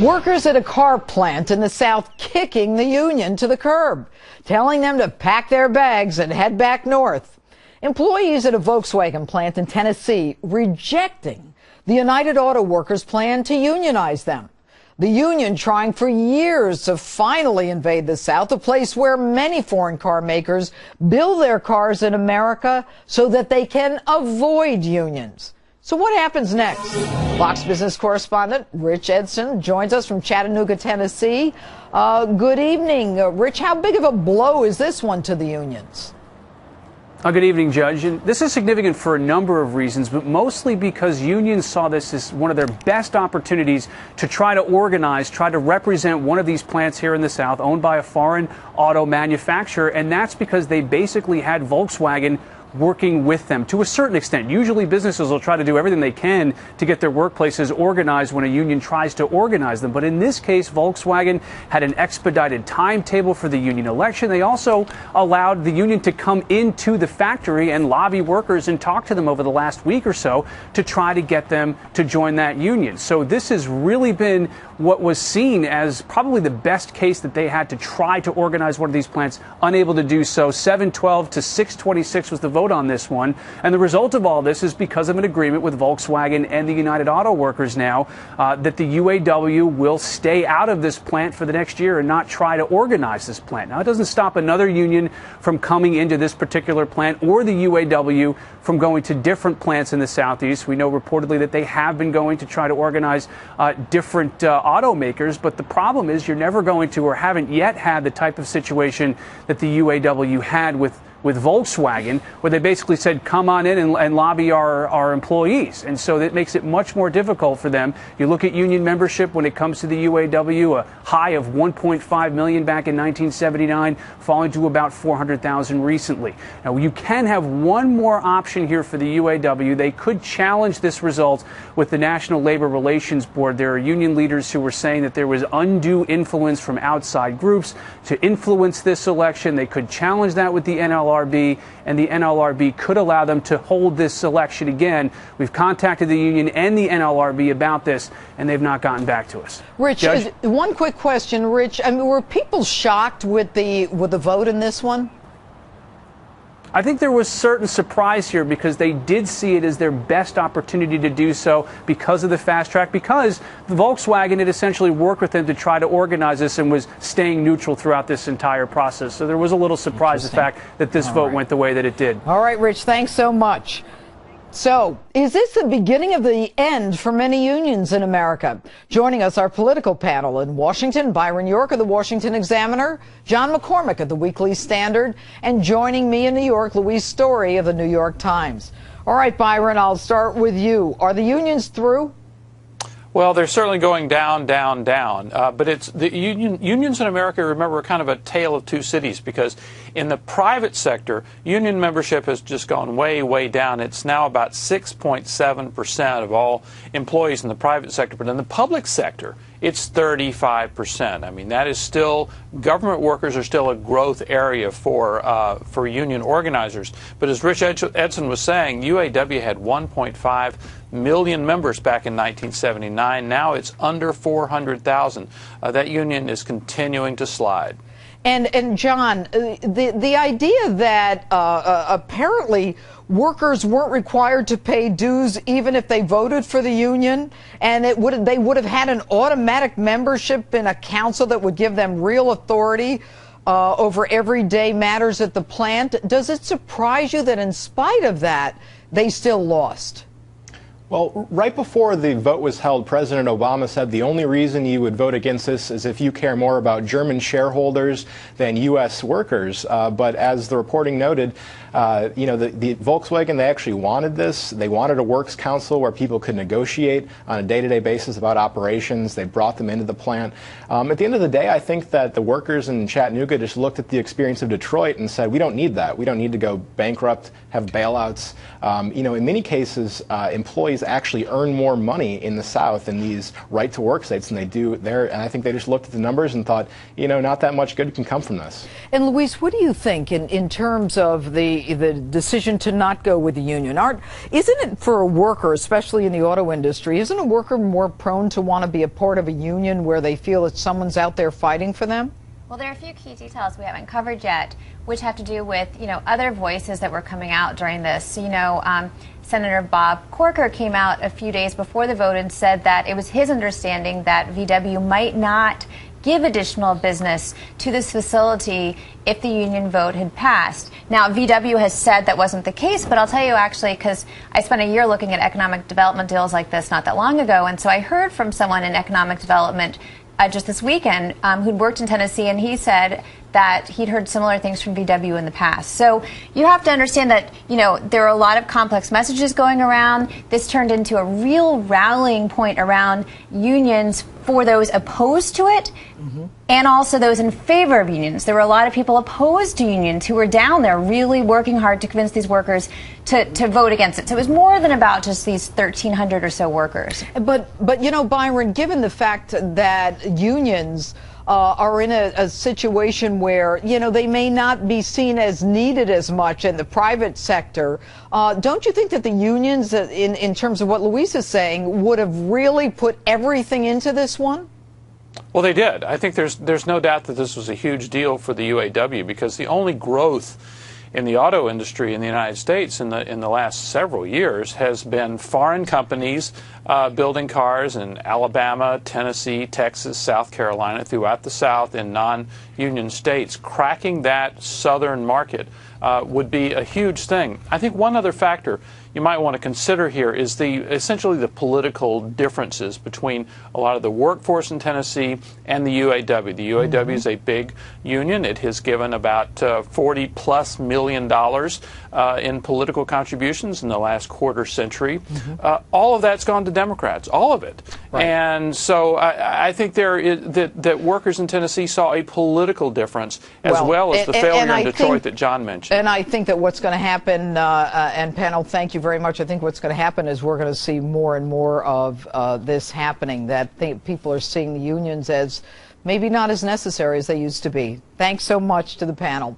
Workers at a car plant in the South kicking the union to the curb, telling them to pack their bags and head back north. Employees at a Volkswagen plant in Tennessee rejecting the United Auto Workers' plan to unionize them. The union trying for years to finally invade the South, a place where many foreign car makers build their cars in America so that they can avoid unions. So what happens next? Fox Business correspondent Rich Edson joins us from Chattanooga, Tennessee. Good evening, Rich. How big of a blow is this one to the unions? Good evening, Judge. And this is significant for a number of reasons, but mostly because unions saw this as one of their best opportunities to try to organize, try to represent one of these plants here in the South owned by a foreign auto manufacturer. And that's because they basically had Volkswagen working with them to a certain extent. Usually businesses will try to do everything they can to get their workplaces organized when a union tries to organize them. But in this case, Volkswagen had an expedited timetable for the union election. They also allowed the union to come into the factory and lobby workers and talk to them over the last week or so to try to get them to join that union. So this has really been what was seen as probably the best case that they had to try to organize one of these plants, unable to do so. 7-12 to 6-26 was the vote on this one. And the result of all this is because of an agreement with Volkswagen and the United Auto Workers now that the UAW will stay out of this plant for the next year and not try to organize this plant. Now, it doesn't stop another union from coming into this particular plant or the UAW from going to different plants in the Southeast. We know reportedly that they have been going to try to organize different automakers, but the problem is you're never going to or haven't yet had the type of situation that the UAW had with Volkswagen, where they basically said, come on in and lobby our employees. And so that makes it much more difficult for them. You look at union membership when it comes to the UAW, a high of 1.5 million back in 1979, falling to about 400,000 recently. Now, you can have one more option here for the UAW. They could challenge this result with the National Labor Relations Board. There are union leaders who were saying that there was undue influence from outside groups to influence this election. They could challenge that with the NLRB, and the NLRB could allow them to hold this election again. We've contacted the union and the NLRB about this, and they've not gotten back to us. Rich, one quick question, Rich. I mean, were people shocked with the vote in this one? I think there was certain surprise here because they did see it as their best opportunity to do so because of the fast track, because Volkswagen had essentially worked with them to try to organize this and was staying neutral throughout this entire process. So there was a little surprise, the fact that this vote went the way that it did. All right, Rich, thanks so much. So, is this the beginning of the end for many unions in America? Joining us, our political panel in Washington, Byron York of the Washington Examiner, John McCormick of the Weekly Standard, and joining me in New York, Louise Story of the New York Times. All right, Byron, I'll start with you. Are the unions through? Well, they're certainly going down, down, down. But it's the unions in America, remember, are kind of a tale of two cities, because in the private sector, union membership has just gone way, way down. It's now about 6.7% of all employees in the private sector. But in the public sector, it's 35%. I mean, that is still, government workers are still a growth area for union organizers. But as Rich Edson was saying, UAW had 1.5 million members back in 1979. Now it's under 400,000. That union is continuing to slide. And John, the idea that apparently workers weren't required to pay dues even if they voted for the union, and they would have had an automatic membership in a council that would give them real authority over everyday matters at the plant. Does it surprise you that in spite of that, they still lost? Well, right before the vote was held, President Obama said the only reason you would vote against this is if you care more about German shareholders than U.S. workers. But as the reporting noted, the Volkswagen, they actually wanted this. They wanted a works council where people could negotiate on a day-to-day basis about operations. They brought them into the plant. At the end of the day, I think that the workers in Chattanooga just looked at the experience of Detroit and said, we don't need that. We don't need to go bankrupt, have bailouts. In many cases, employees actually earn more money in the South in these right-to-work states than they do there. And I think they just looked at the numbers and thought, not that much good can come from this. And Louise, what do you think in terms of the the decision to not go with the union. Isn't it for a worker, especially in the auto industry, isn't a worker more prone to want to be a part of a union where they feel that someone's out there fighting for them? Well, there are a few key details we haven't covered yet, which have to do with, other voices that were coming out during this. Senator Bob Corker came out a few days before the vote and said that it was his understanding that VW might not give additional business to this facility if the union vote had passed. Now, VW has said that wasn't the case, but I'll tell you actually, because I spent a year looking at economic development deals like this not that long ago, and so I heard from someone in economic development just this weekend who'd worked in Tennessee, and he said that he'd heard similar things from VW in the past. So you have to understand that, there are a lot of complex messages going around. This turned into a real rallying point around unions for those opposed to it and also those in favor of unions. There were a lot of people opposed to unions who were down there really working hard to convince these workers to vote against it. So it was more than about just these 1,300 or so workers. But Byron, given the fact that unions are in a situation where, they may not be seen as needed as much in the private sector, don't you think that the unions, in terms of what Luis is saying, would have really put everything into this one? Well, they did. I think there's no doubt that this was a huge deal for the UAW, because the only growth in the auto industry in the United States in the last several years has been foreign companies building cars in Alabama, Tennessee, Texas, South Carolina, throughout the South, in non-union states. Cracking that southern market would be a huge thing. I think one other factor you might want to consider here is essentially the political differences between a lot of the workforce in Tennessee and the UAW. The UAW is a big union. It has given about $40+ million in political contributions in the last quarter century. All of that's gone to Democrats, all of it. Right. And so I think that workers in Tennessee saw a political difference as well as the failure in Detroit that John mentioned. And I think that what's going to happen, and panel, thank you very much. I think what's going to happen is we're going to see more and more of this happening, that people are seeing the unions as maybe not as necessary as they used to be. Thanks so much to the panel.